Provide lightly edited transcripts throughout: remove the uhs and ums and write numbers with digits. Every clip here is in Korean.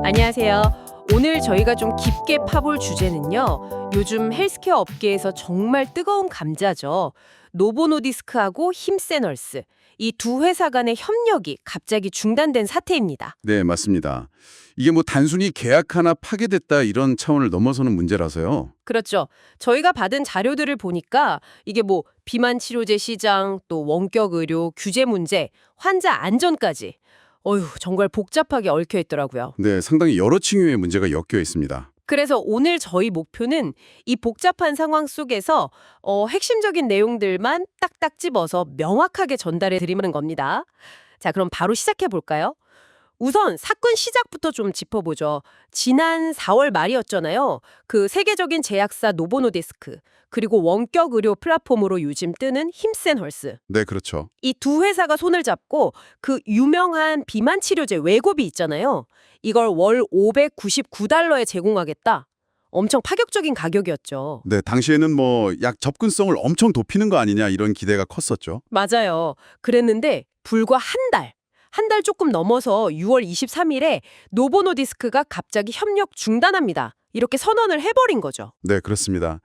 안녕하세요. 오늘 저희가 좀 깊게 파볼 주제는요. 요즘 헬스케어 업계에서 정말 뜨거운 감자죠. 노보노디스크하고 힘세널스. 이 두 회사 간의 협력이 갑자기 중단된 사태입니다. 네, 맞습니다. 이게 뭐 단순히 계약 하나 파괴됐다 이런 차원을 넘어서는 문제라서요. 그렇죠. 저희가 받은 자료들을 보니까 이게 뭐 비만 치료제 시장, 또 원격 의료, 규제 문제, 환자 안전까지. 어휴, 정말 복잡하게 얽혀 있더라고요. 네, 상당히 여러 층위의 문제가 엮여 있습니다. 그래서 오늘 저희 목표는 이 복잡한 상황 속에서 핵심적인 내용들만 딱딱 집어서 명확하게 전달해 드리는 겁니다. 자, 그럼 바로 시작해 볼까요? 우선 사건 시작부터 좀 짚어보죠. 지난 4월 말이었잖아요. 그 세계적인 제약사 노보노디스크, 그리고 원격 의료 플랫폼으로 요즘 뜨는 힘센 헐스. 네, 그렇죠. 이 두 회사가 손을 잡고 그 유명한 비만 치료제 웨고비 있잖아요. 이걸 월 599달러에 제공하겠다. 엄청 파격적인 가격이었죠. 네, 당시에는 뭐 약 접근성을 엄청 높이는 거 아니냐 이런 기대가 컸었죠. 맞아요. 그랬는데 불과 한 달 조금 넘어서 6월 23일에 노보노디스크가 갑자기 협력 중단합니다. 이렇게 선언을 해버린 거죠. 네, 그렇습니다.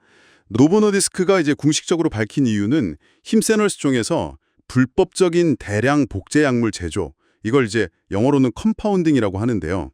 노보노디스크가 이제 공식적으로 밝힌 이유는 힘세널스 쪽에서 불법적인 대량 복제 약물 제조, 이걸 이제 영어로는 컴파운딩이라고 하는데요.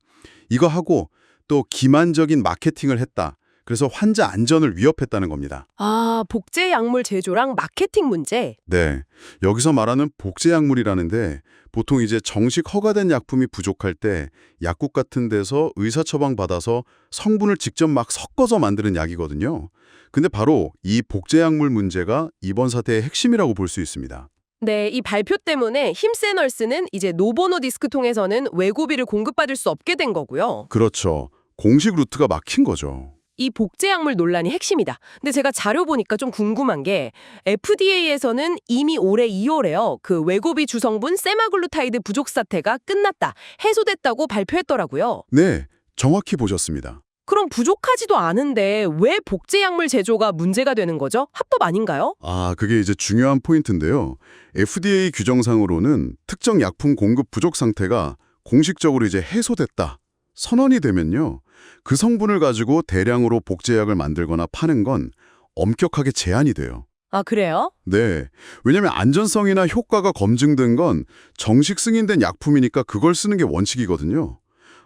이거 하고 또 기만적인 마케팅을 했다. 그래서 환자 안전을 위협했다는 겁니다. 아, 복제 약물 제조랑 마케팅 문제. 네, 여기서 말하는 복제 약물이라는데 보통 이제 정식 허가된 약품이 부족할 때 약국 같은 데서 의사 처방 받아서 성분을 직접 막 섞어서 만드는 약이거든요. 근데 바로 이 복제 약물 문제가 이번 사태의 핵심이라고 볼 수 있습니다. 네, 이 발표 때문에 힘세널스는 이제 노보노디스크 통해서는 웨고비를 공급받을 수 없게 된 거고요. 그렇죠. 공식 루트가 막힌 거죠. 이 복제 약물 논란이 핵심이다. 근데 제가 자료 보니까 좀 궁금한 게 FDA에서는 이미 올해 2월에요. 그 웨고비 주성분 세마글루타이드 부족 사태가 끝났다, 해소됐다고 발표했더라고요. 네, 정확히 보셨습니다. 그럼 부족하지도 않은데 왜 복제 약물 제조가 문제가 되는 거죠? 합법 아닌가요? 아, 그게 이제 중요한 포인트인데요. FDA 규정상으로는 특정 약품 공급 부족 상태가 공식적으로 이제 해소됐다, 선언이 되면요. 그 성분을 가지고 대량으로 복제약을 만들거나 파는 건 엄격하게 제한이 돼요. 아, 그래요? 네, 왜냐하면 안전성이나 효과가 검증된 건 정식 승인된 약품이니까 그걸 쓰는 게 원칙이거든요.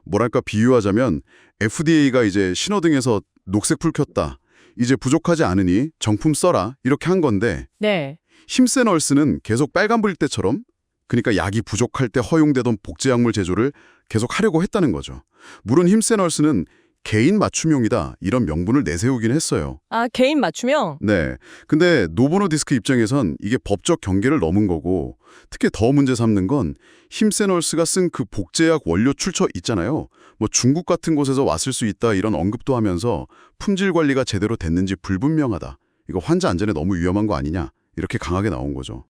뭐랄까 비유하자면 FDA가 이제 신호등에서 녹색 불 켰다, 이제 부족하지 않으니 정품 써라, 이렇게 한 건데 네. 힘센얼스는 계속 빨간불 때처럼, 그러니까 약이 부족할 때 허용되던 복제약물 제조를 계속 하려고 했다는 거죠. 물론 힘센얼스는 개인 맞춤용이다 이런 명분을 내세우긴 했어요. 아, 개인 맞춤형? 네, 근데 노보노디스크 입장에선 이게 법적 경계를 넘은 거고, 특히 더 문제 삼는 건 힘세널스가 쓴 그 복제약 원료 출처 있잖아요. 뭐 중국 같은 곳에서 왔을 수 있다 이런 언급도 하면서 품질 관리가 제대로 됐는지 불분명하다, 이거 환자 안전에 너무 위험한 거 아니냐, 이렇게 강하게 나온 거죠.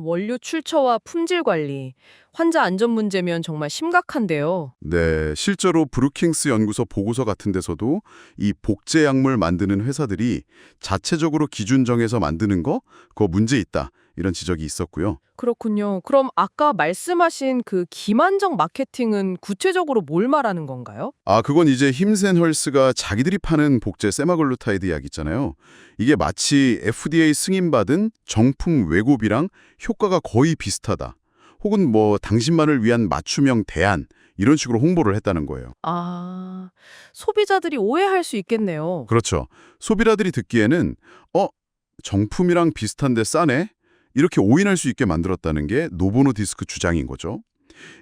원료 출처와 품질 관리. 환자 안전 문제면 정말 심각한데요. 네, 실제로 브루킹스 연구소 보고서 같은 데서도 이 복제 약물 만드는 회사들이 자체적으로 기준 정해서 만드는 거, 그거 문제 있다, 이런 지적이 있었고요. 그렇군요. 그럼 아까 말씀하신 그 기만적 마케팅은 구체적으로 뭘 말하는 건가요? 아, 그건 이제 힘센 헐스가 자기들이 파는 복제 세마글루타이드 약 있잖아요. 이게 마치 FDA 승인받은 정품 웨고비랑 효과가 거의 비슷하다, 혹은 뭐 당신만을 위한 맞춤형 대안, 이런 식으로 홍보를 했다는 거예요. 아, 소비자들이 오해할 수 있겠네요. 그렇죠. 소비자들이 듣기에는 정품이랑 비슷한데 싸네? 이렇게 오인할 수 있게 만들었다는 게 노보노디스크 주장인 거죠.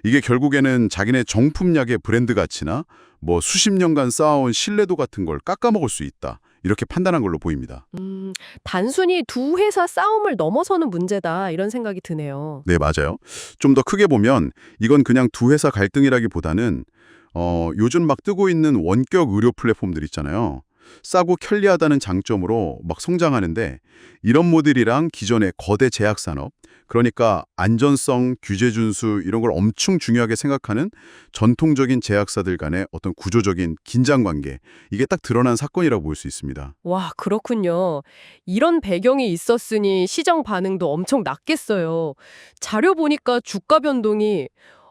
이게 결국에는 자기네 정품약의 브랜드 가치나 뭐 수십 년간 쌓아온 신뢰도 같은 걸 깎아먹을 수 있다, 이렇게 판단한 걸로 보입니다. 단순히 두 회사 싸움을 넘어서는 문제다, 이런 생각이 드네요. 네, 맞아요. 좀 더 크게 보면 이건 그냥 두 회사 갈등이라기보다는 요즘 막 뜨고 있는 원격 의료 플랫폼들 있잖아요. 싸고 편리하다는 장점으로 막 성장하는데, 이런 모델이랑 기존의 거대 제약산업, 그러니까 안전성, 규제 준수 이런 걸 엄청 중요하게 생각하는 전통적인 제약사들 간의 어떤 구조적인 긴장관계, 이게 딱 드러난 사건이라고 볼 수 있습니다. 와, 그렇군요. 이런 배경이 있었으니 시장 반응도 엄청 났겠어요. 자료 보니까 주가 변동이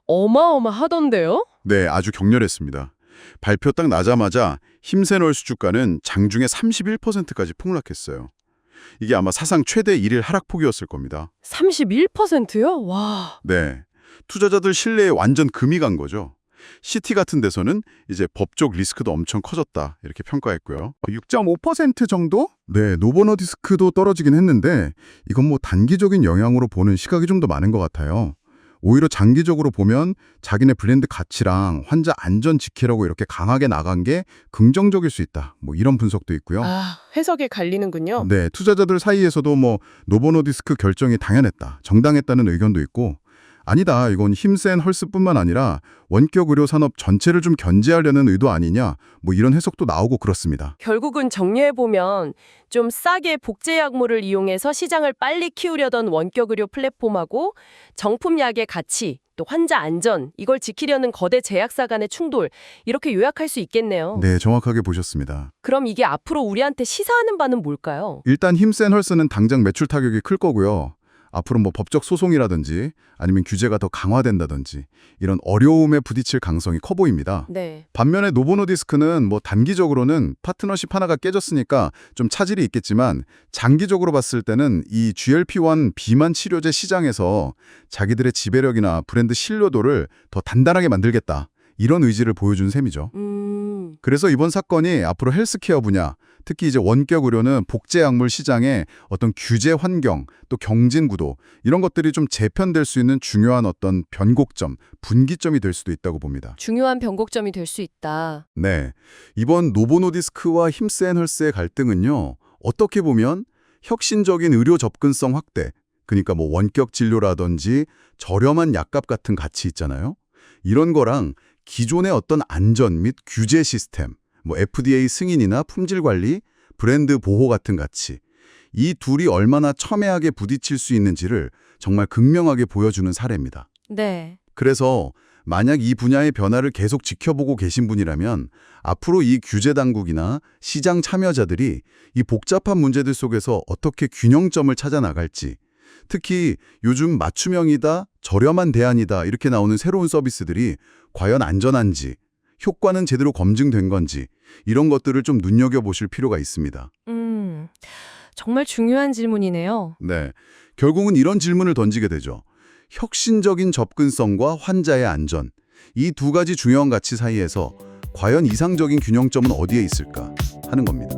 어마어마하던데요? 네, 아주 격렬했습니다. 발표 딱 나자마자 힘센 헐스 주가는 장중에 31%까지 폭락했어요. 이게 아마 사상 최대 일일 하락폭이었을 겁니다. 31%요? 와. 네, 투자자들 신뢰에 완전 금이 간 거죠. 시티 같은 데서는 이제 법적 리스크도 엄청 커졌다 이렇게 평가했고요. 6.5% 정도? 네, 노버너디스크도 떨어지긴 했는데 이건 뭐 단기적인 영향으로 보는 시각이 좀 더 많은 것 같아요. 오히려 장기적으로 보면 자기네 브랜드 가치랑 환자 안전 지키라고 이렇게 강하게 나간 게 긍정적일 수 있다. 뭐 이런 분석도 있고요. 아, 해석에 갈리는군요. 네, 투자자들 사이에서도 뭐 노버너디스크 결정이 당연했다, 정당했다는 의견도 있고 아니다, 이건 힘센 헐스뿐만 아니라 원격 의료 산업 전체를 좀 견제하려는 의도 아니냐, 뭐 이런 해석도 나오고 그렇습니다. 결국은 정리해보면 좀 싸게 복제 약물을 이용해서 시장을 빨리 키우려던 원격 의료 플랫폼하고 정품 약의 가치, 또 환자 안전, 이걸 지키려는 거대 제약사 간의 충돌, 이렇게 요약할 수 있겠네요. 네, 정확하게 보셨습니다. 그럼 이게 앞으로 우리한테 시사하는 바는 뭘까요? 일단 힘센 헐스는 당장 매출 타격이 클 거고요. 앞으로 뭐 법적 소송이라든지 아니면 규제가 더 강화된다든지 이런 어려움에 부딪힐 가능성이 커 보입니다. 네. 반면에 노보노디스크는 뭐 단기적으로는 파트너십 하나가 깨졌으니까 좀 차질이 있겠지만 장기적으로 봤을 때는 이 GLP-1 비만 치료제 시장에서 자기들의 지배력이나 브랜드 신뢰도를 더 단단하게 만들겠다, 이런 의지를 보여준 셈이죠. 그래서 이번 사건이 앞으로 헬스케어 분야, 특히 이제 원격 의료는 복제 약물 시장의 어떤 규제 환경, 또 경진 구도, 이런 것들이 좀 재편될 수 있는 중요한 어떤 변곡점, 분기점이 될 수도 있다고 봅니다. 중요한 변곡점이 될 수 있다. 네, 이번 노보노디스크와 힘센 헐스의 갈등은요, 어떻게 보면 혁신적인 의료 접근성 확대, 그러니까 뭐 원격 진료라든지 저렴한 약값 같은 가치 있잖아요. 이런 거랑 기존의 어떤 안전 및 규제 시스템, 뭐 FDA 승인이나 품질 관리, 브랜드 보호 같은 가치, 이 둘이 얼마나 첨예하게 부딪힐 수 있는지를 정말 극명하게 보여주는 사례입니다. 네. 그래서 만약 이 분야의 변화를 계속 지켜보고 계신 분이라면 앞으로 이 규제 당국이나 시장 참여자들이 이 복잡한 문제들 속에서 어떻게 균형점을 찾아 나갈지, 특히 요즘 맞춤형이다, 저렴한 대안이다 이렇게 나오는 새로운 서비스들이 과연 안전한지, 효과는 제대로 검증된 건지, 이런 것들을 좀 눈여겨보실 필요가 있습니다. 정말 중요한 질문이네요. 네, 결국은 이런 질문을 던지게 되죠. 혁신적인 접근성과 환자의 안전, 이 두 가지 중요한 가치 사이에서 과연 이상적인 균형점은 어디에 있을까 하는 겁니다.